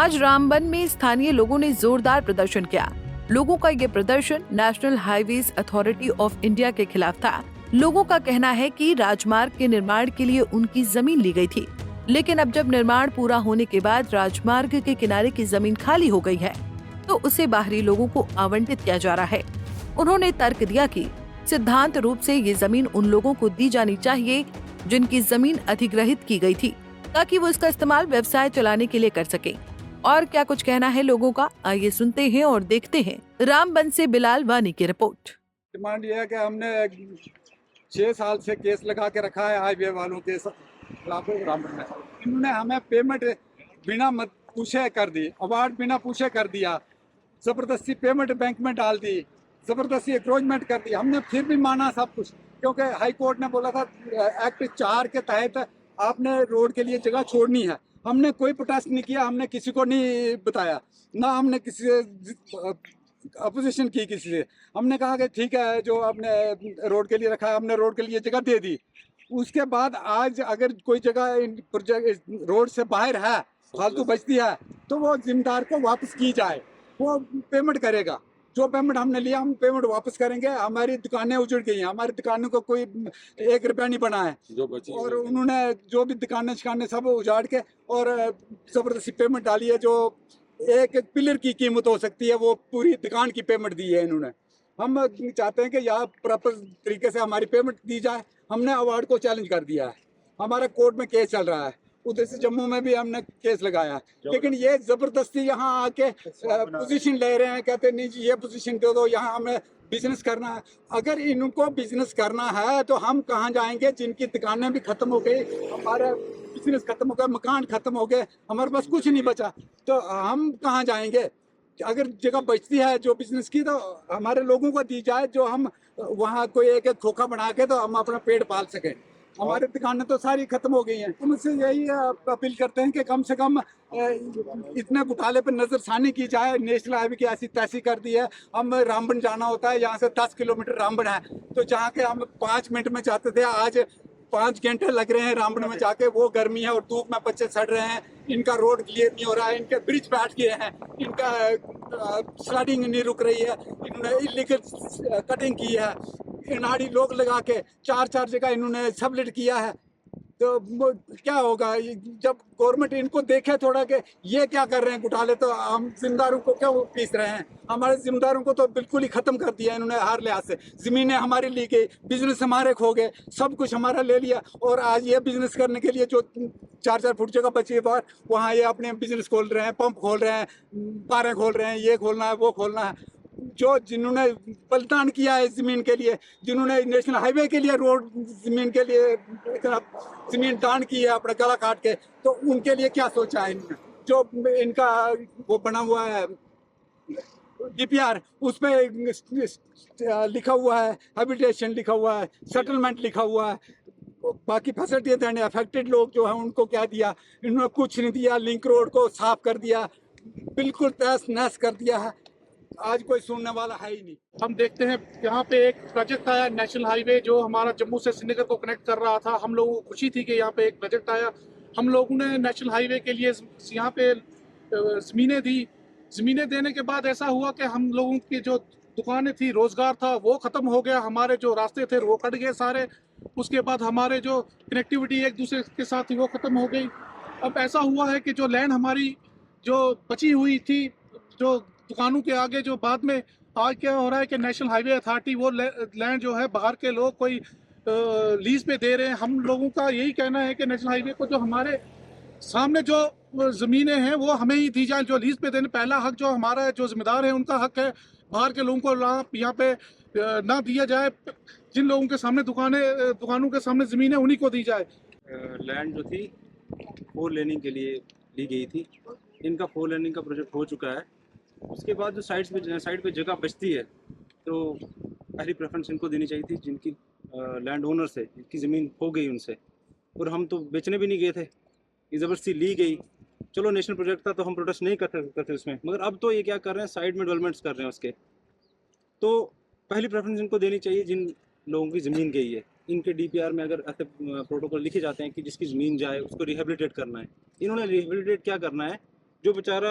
आज रामबन में स्थानीय लोगों ने जोरदार प्रदर्शन किया। लोगों का ये प्रदर्शन national highways authority of India के खिलाफ था। लोगों का कहना है कि राजमार्ग के निर्माण के लिए उनकी जमीन ली गई थी, लेकिन अब जब निर्माण पूरा होने के बाद राजमार्ग के किनारे की जमीन खाली हो गई है, तो उसे बाहरी लोगों को आवंटित किया जा रहा है। उन्होंने तर्क दिया कि सिद्धांत रूप से ये जमीन उन लोगों को दी जानी चाहिए जिनकी जमीन अधिग्रहित की गई थी, ताकि वो इसका इस्तेमाल व्यवसाय चलाने के लिए कर सके। और क्या कुछ कहना है लोगों का, आइए सुनते हैं और देखते हैं। रामबन से बिलाल वानी की रिपोर्ट। डिमांड ये है कि हमने 6 साल से केस लगा के रखा है हाईवे वालों के खिलाफ रामबन में। इन्होंने हमें पेमेंट बिना पूछे कर दी, अवार्ड बिना पूछे कर दिया, जबरदस्ती पेमेंट बैंक में डाल दी, जबरदस्ती एक्रोचमेंट कर दी। हमने फिर भी माना सब कुछ, क्योंकि हाई कोर्ट ने बोला था एक्ट 4 के तहत आपने रोड के लिए जगह छोड़नी है। हमने कोई प्रोटेस्ट नहीं किया, हमने किसी को नहीं बताया, ना हमने किसी से अपोजिशन की किसी से। हमने कहा कि ठीक है, जो आपने रोड के लिए रखा है, हमने रोड के लिए जगह दे दी। उसके बाद आज अगर कोई जगह प्रोजेक्ट रोड से बाहर है, फालतू बचती है, तो वो जिम्मेदार को वापस की जाए, वो पेमेंट करेगा। जो पेमेंट हमने लिया हम पेमेंट वापस करेंगे। हमारी दुकानें उजड़ गई हैं, हमारी दुकानों को कोई 1 रुपया नहीं बना है जो बची, और उन्होंने जो भी दुकानें शिकानें सब उजाड़ के और जबरदस्ती पेमेंट डाली है। जो एक पिलर की कीमत हो सकती है, वो पूरी दुकान की पेमेंट दी है इन्होंने। हम चाहते हैं कि यहाँ प्रॉपर तरीके से हमारी पेमेंट दी जाए। हमने अवार्ड को चैलेंज कर दिया है, हमारा कोर्ट में केस चल रहा है, उधर से जम्मू में भी हमने केस लगाया, लेकिन ये जबरदस्ती यहाँ आके पोजीशन ले रहे हैं। कहते नहीं जी ये पोजीशन दे दो, यहाँ हमें बिजनेस करना है। अगर इनको बिजनेस करना है तो हम कहाँ जाएंगे, जिनकी दुकानें भी खत्म हो गई, हमारा बिजनेस खत्म हो गया, मकान खत्म हो गए, हमारे पास कुछ नहीं बचा, तो हम कहाँ जाएंगे। अगर जगह बचती है जो बिजनेस की, तो हमारे लोगों को दी जाए, जो हम वहाँ कोई एक खोखा बना के तो हम अपना पेट पाल सकें। हमारी दुकानें तो सारी खत्म हो गई हैं। तो मुझसे यही अपील करते हैं कि कम से कम इतने घोटाले पर नजरसानी की जाए। नेशनल हाईवे की ऐसी तैसी कर दी है, हम रामबन जाना होता है, यहाँ से 10 किलोमीटर रामबन है, तो जहाँ के हम 5 मिनट में जाते थे, आज 5 घंटे लग रहे हैं रामबन में जाके। वो गर्मी है और धूप में बच्चे सड़ रहे हैं, इनका रोड क्लियर नहीं हो रहा है, इनके ब्रिज बैठ गए हैं, इनका स्लाइडिंग नहीं रुक रही है, इन्होंने इलीगल कटिंग की है, नाड़ी लोग लगा के 4-4 जगह इन्होंने सबलेट किया है। तो क्या होगा जब गवर्नमेंट इनको देखे थोड़ा कि ये क्या कर रहे हैं घोटाले, तो हम जिम्मेदारों को क्यों पीस रहे हैं। हमारे जिम्मेदारों को तो बिल्कुल ही खत्म कर दिया इन्होंने हर लिहाज से। जमीनें हमारी ली गई, बिजनेस हमारे खो गए, सब कुछ हमारा ले लिया, और आज ये बिजनेस करने के लिए जो 4-4 फुट जगह बची है बाहर, वहाँ ये अपने बिजनेस खोल रहे हैं, पंप खोल रहे हैं, बारें खोल रहे हैं, ये खोलना है वो खोलना है। जो जिन्होंने बलिदान किया है जमीन के लिए, जिन्होंने नेशनल हाईवे के लिए रोड जमीन के लिए जमीन दान की है अपना गला काट के, तो उनके लिए क्या सोचा है इन्होंने। जो इनका वो बना हुआ है डीपीआर, उसमें लिखा हुआ है हैबिटेशन, लिखा हुआ है सेटलमेंट, लिखा हुआ है बाकी फैसिलिटी देने। अफेक्टेड लोग जो है उनको क्या दिया, इन्होंने कुछ नहीं दिया। लिंक रोड को साफ कर दिया, बिल्कुल तहस नहस कर दिया है। आज कोई सुनने वाला है ही नहीं। हम देखते हैं यहाँ पे एक प्रोजेक्ट आया नेशनल हाईवे, जो हमारा जम्मू से श्रीनगर को कनेक्ट कर रहा था। हम लोगों को खुशी थी कि यहाँ पे एक प्रोजेक्ट आया। हम लोगों ने नेशनल हाईवे के लिए यहाँ पे ज़मीनें दी। ज़मीनें देने के बाद ऐसा हुआ कि हम लोगों की जो दुकानें थी, रोज़गार था, वो ख़त्म हो गया। हमारे जो रास्ते थे वो कट गए सारे। उसके बाद हमारे जो कनेक्टिविटी एक दूसरे के साथ थी वो ख़त्म हो गई। अब ऐसा हुआ है कि जो लैंड हमारी जो बची हुई थी, जो दुकानों के आगे, जो बाद में आज क्या हो रहा है कि नेशनल हाईवे अथॉरिटी वो लैंड जो है बाहर के लोग कोई लीज पे दे रहे हैं। हम लोगों का यही कहना है कि नेशनल हाईवे को जो हमारे सामने जो ज़मीनें हैं वो हमें ही दी जाए। जो लीज पे देने, पहला हक जो हमारा है, जो जिम्मेदार है उनका हक है, बाहर के लोगों को यहाँ पे ना दिया जाए। जिन लोगों के सामने दुकानों के सामने ज़मीन है उन्हीं को दी जाए। लैंड जो थी 4 लेनिंग के लिए ली गई थी, इनका 4 लेनिंग का प्रोजेक्ट हो चुका है। उसके बाद जो साइड पे जगह बचती है, तो पहली प्रेफरेंस इनको देनी चाहिए थी, जिनकी लैंड ओनर्स है, जिनकी ज़मीन हो गई उनसे। और हम तो बेचने भी नहीं गए थे, ये ज़बरदस्ती ली गई। चलो नेशनल प्रोजेक्ट था तो हम प्रोटेस्ट नहीं करते उसमें, मगर अब तो ये क्या कर रहे हैं, साइड में डेवलपमेंट्स कर रहे हैं उसके। तो पहली प्रेफरेंस इनको देनी चाहिए जिन लोगों की ज़मीन गई है। इनके डीपीआर में अगर ऐसे प्रोटोकॉल लिखे जाते हैं कि जिसकी ज़मीन जाए उसको रिहेबिलिटेट करना है, इन्होंने रिहेबिलिटेट क्या करना है, जो बेचारा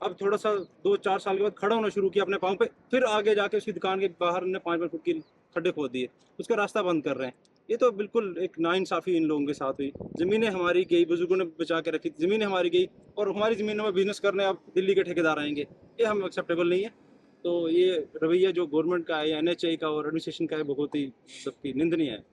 अब थोड़ा सा 2-4 साल के बाद खड़ा होना शुरू किया अपने पाँव पे, फिर आगे जाके उसकी दुकान के बाहर उन्होंने 5-5 फुट की खड्डे खोद दिए, उसका रास्ता बंद कर रहे हैं। ये तो बिल्कुल एक नाइंसाफ़ी इन लोगों के साथ हुई। ज़मीनें हमारी गई, बुजुर्गों ने बचा के रखी, ज़मीनें हमारी गई और हमारी ज़मीनों में बिज़नेस करने अब दिल्ली के ठेकेदार आएंगे, ये हम एक्सेप्टेबल नहीं है। तो ये रवैया जो गवर्नमेंट का है या NHAI का और एडमिनिस्ट्रेशन का है, बहुत ही सबकी निंदनीय है।